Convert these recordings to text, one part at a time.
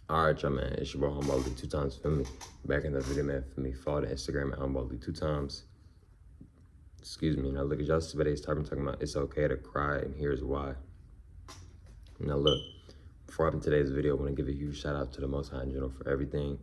Alright, y'all, man. It's your boy Humboldt 2 times, feel me? Back in the video, man, for me. Follow the Instagram at Humboldt 2 times. Excuse me. Now, look at y'all. Today's talking about it's okay to cry, and here's why. Now, look, before I open today's video, I want to give a huge shout out to the Most High in general for everything.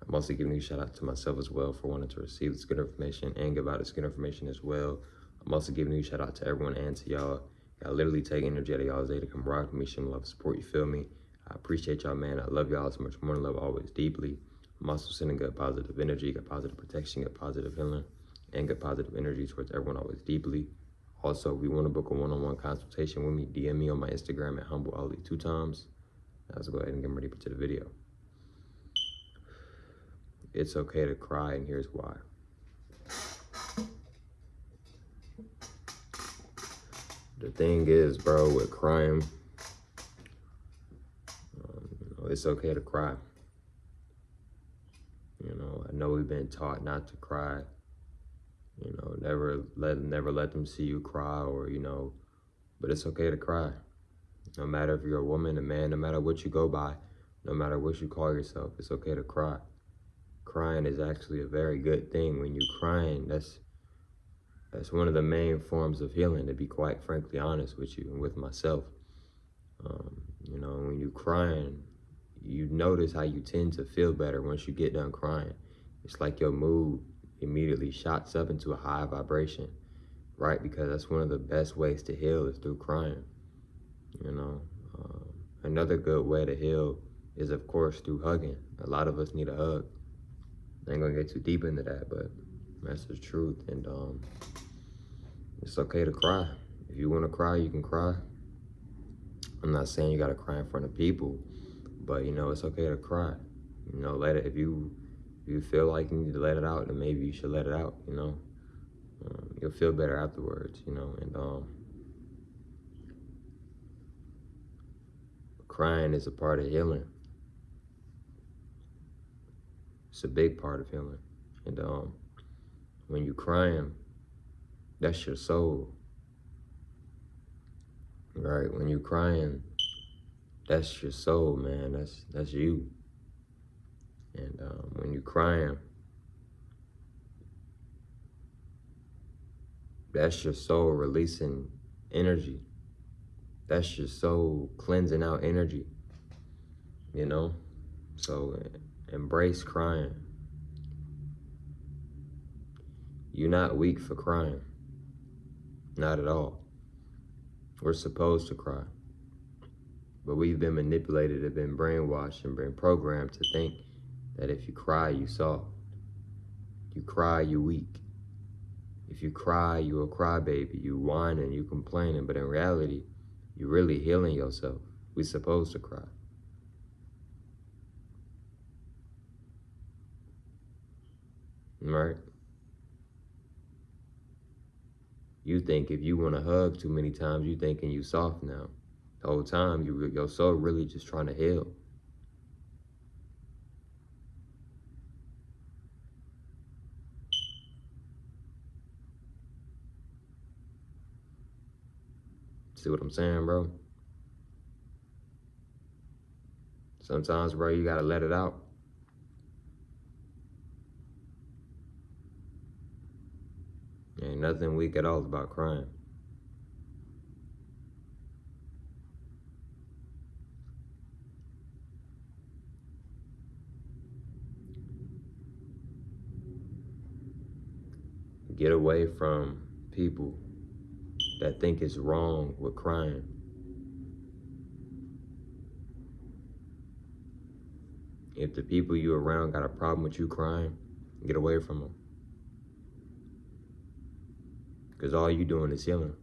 I'm also giving a huge shout out to myself as well for wanting to receive this good information and give out this good information as well. I'm also giving a huge shout out to everyone and to y'all. Y'all literally take energy out of y'all's day to come rock with me, show me love, support, you feel me? I appreciate y'all, man. I love y'all so much more than love, always deeply. I'm also sending good positive energy, good positive protection, good positive healing, and good positive energy towards everyone always deeply. Also, if you want to book a one-on-one consultation with me, DM me on my Instagram at HumbleAli 2 times. Now let's go ahead and get ready to the video. It's okay to cry, and here's why. The thing is, bro, with crying, it's okay to cry. I know we've been taught not to cry. Never let them see you cry, or but it's okay to cry. No matter if you're a woman, a man, no matter what you go by, no matter what you call yourself, it's okay to cry. Crying is actually a very good thing. When you're crying, that's one of the main forms of healing, to be quite frankly honest with you and with myself. When you're crying, you notice how you tend to feel better once you get done crying. It's like your mood immediately shots up into a high vibration, right? Because that's one of the best ways to heal is through crying. Another good way to heal is, of course, through hugging. A lot of us need a hug. I ain't gonna get too deep into that, but that's the truth. And it's okay to cry. If you want to cry, you can cry. I'm not saying you gotta cry in front of people, but it's okay to cry. Let it. If you feel like you need to let it out, then maybe you should let it out. You'll feel better afterwards. And crying is a part of healing. It's a big part of healing. And when you're crying, that's your soul. Right? When you're crying, that's your soul, man. That's you. And when you're crying, that's your soul releasing energy. That's your soul cleansing out energy. So embrace crying. You're not weak for crying. Not at all. We're supposed to cry. But we've been manipulated and been brainwashed and been programmed to think that if you cry, you soft. You cry, you weak. If you cry, you a crybaby. You whining, you complaining. But in reality, you're really healing yourself. We're supposed to cry. Right? You think if you want to hug too many times, you thinking you soft now. The whole time, your soul really just trying to heal. See what I'm saying, bro? Sometimes, bro, you gotta let it out. Ain't nothing weak at all about crying. Get away from people that think it's wrong with crying. If the people you around got a problem with you crying, get away from them. Because all you doing is healing.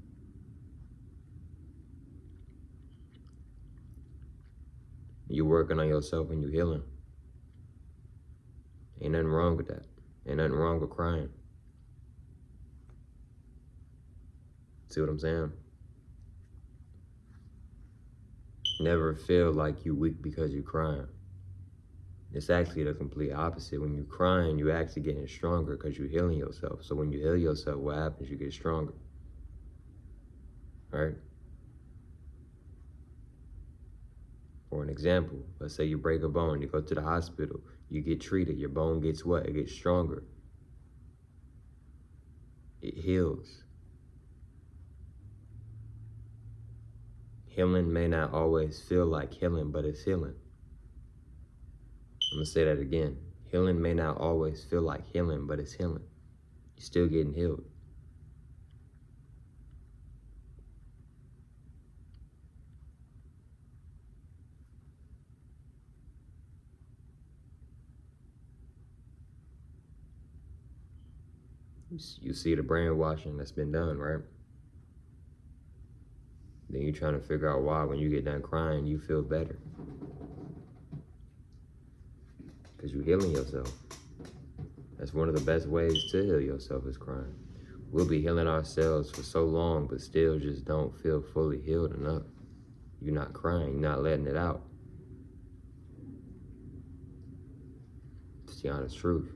You working on yourself and you healing. Ain't nothing wrong with that. Ain't nothing wrong with crying. See what I'm saying? Never feel like you weak because you're crying. It's actually the complete opposite. When you're crying, you're actually getting stronger because you're healing yourself. So when you heal yourself, what happens? You get stronger. Right? For an example, let's say you break a bone, you go to the hospital, you get treated, your bone gets what? It gets stronger. It heals. Healing may not always feel like healing, but it's healing. I'm gonna say that again. Healing may not always feel like healing, but it's healing. You're still getting healed. You see the brainwashing that's been done, right? Then you're trying to figure out why when you get done crying, you feel better. Because you're healing yourself. That's one of the best ways to heal yourself is crying. We'll be healing ourselves for so long, but still just don't feel fully healed enough. You're not crying, you're not letting it out. It's the honest truth.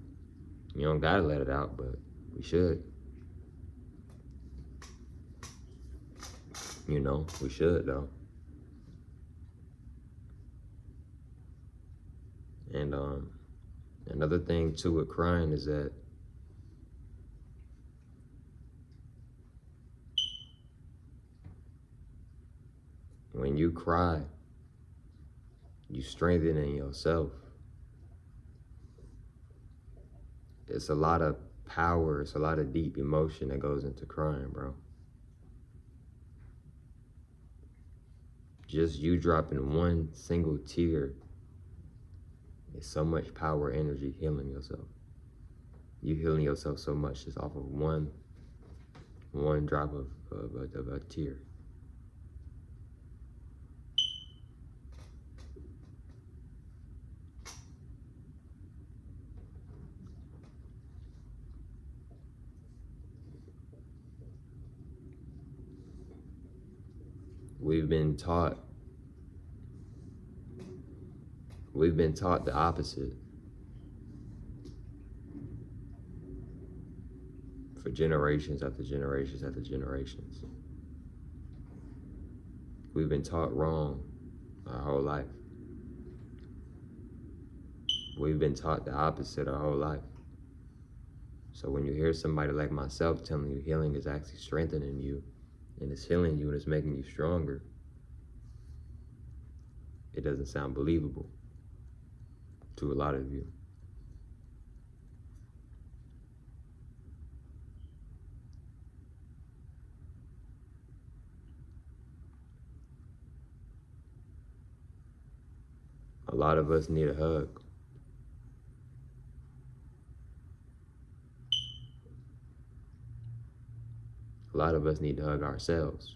You don't gotta let it out, but we should. You know, we should though. And another thing too with crying is that when you cry, you strengthening yourself. It's a lot of power, it's a lot of deep emotion that goes into crying, bro. Just you dropping one single tear is so much power, energy, healing yourself. You healing yourself so much just off of one drop of a tear. We've been taught the opposite for generations after generations after generations. We've been taught wrong our whole life. We've been taught the opposite our whole life. So when you hear somebody like myself telling you healing is actually strengthening you, and it's healing you and it's making you stronger, it doesn't sound believable to a lot of you. A lot of us need a hug. A lot of us need to hug ourselves.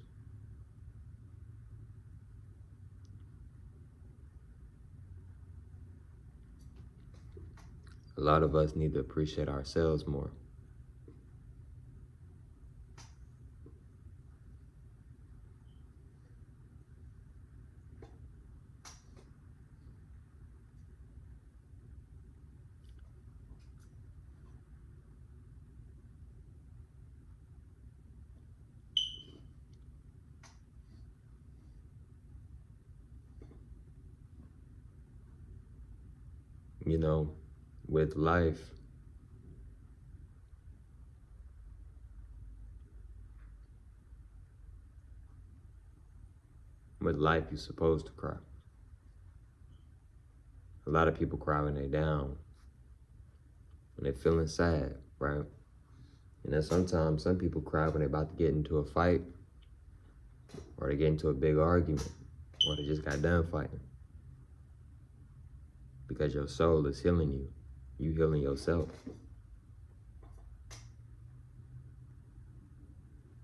A lot of us need to appreciate ourselves more. You know, with life, you're supposed to cry. A lot of people cry when they're down, when they're feeling sad, right? And then sometimes some people cry when they're about to get into a fight, or they get into a big argument, or they just got done fighting. Because your soul is healing you. You healing yourself.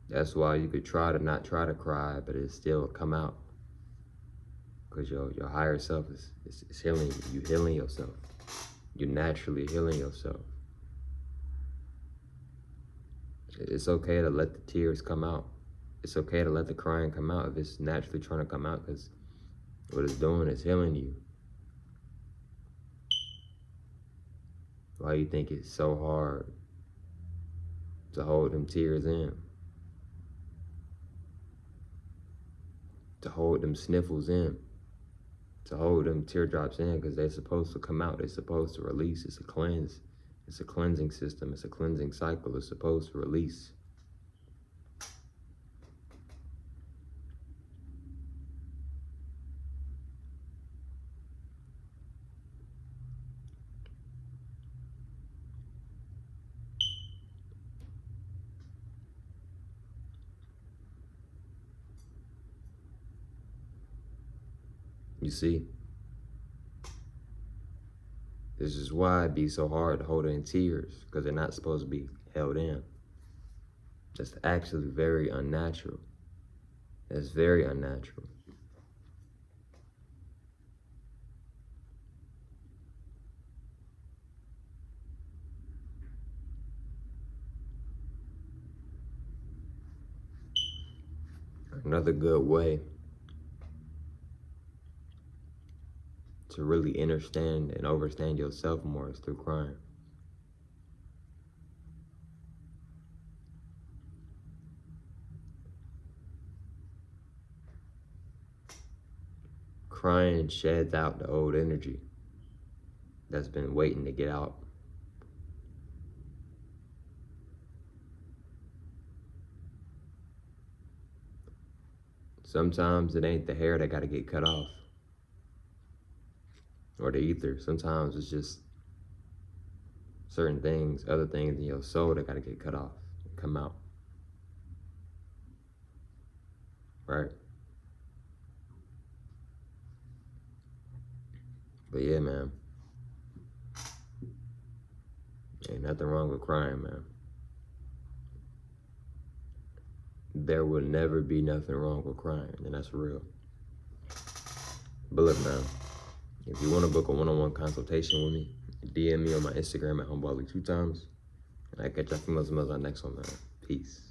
That's why you could try to not try to cry, but it still come out. Because your higher self is healing you. You healing yourself. You're naturally healing yourself. It's okay to let the tears come out. It's okay to let the crying come out if it's naturally trying to come out, because what it's doing is healing you. Why you think it's so hard to hold them tears in? To hold them sniffles in? to hold them teardrops in, because they're supposed to come out. They're supposed to release. It's a cleanse. It's a cleansing system. It's a cleansing cycle. It's supposed to release. You see? This is why it be so hard to hold in tears, because they're not supposed to be held in. That's actually very unnatural. That's very unnatural. Another good way to really understand and understand yourself more is through crying. Crying sheds out the old energy that's been waiting to get out. Sometimes it ain't the hair that got to get cut off, or the ether. Sometimes it's just certain things, other things in your soul that got to get cut off and come out. Right? But yeah, man. Ain't nothing wrong with crying, man. There will never be nothing wrong with crying, and that's real. But look, man, if you want to book a one-on-one consultation with me, DM me on my Instagram at Homebody2times. And I catch y'all females on the next one, man. Peace.